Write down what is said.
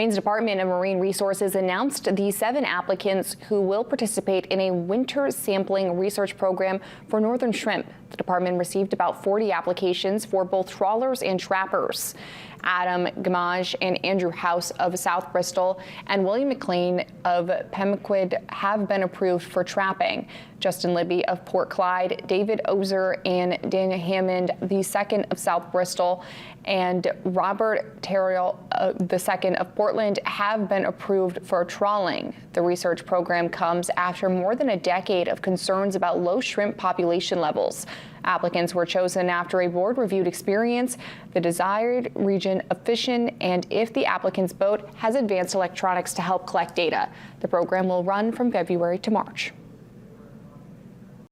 Maine's Department of Marine Resources announced the 7 applicants who will participate in a winter sampling research program for northern shrimp. The department received about 40 applications for both trawlers and trappers. Adam Gamage and Andrew House of South Bristol and William McLean of Pemaquid have been approved for trapping. Justin Libby of Port Clyde, David Ozer and Daniel Hammond, the second of South Bristol, and Robert Terrill, the second of Portland, have been approved for trawling. The research program comes after more than a decade of concerns about low shrimp population levels. Applicants were chosen after a board-reviewed experience, the desired region of fishing, and if the applicant's boat has advanced electronics to help collect data. The program will run from February to March.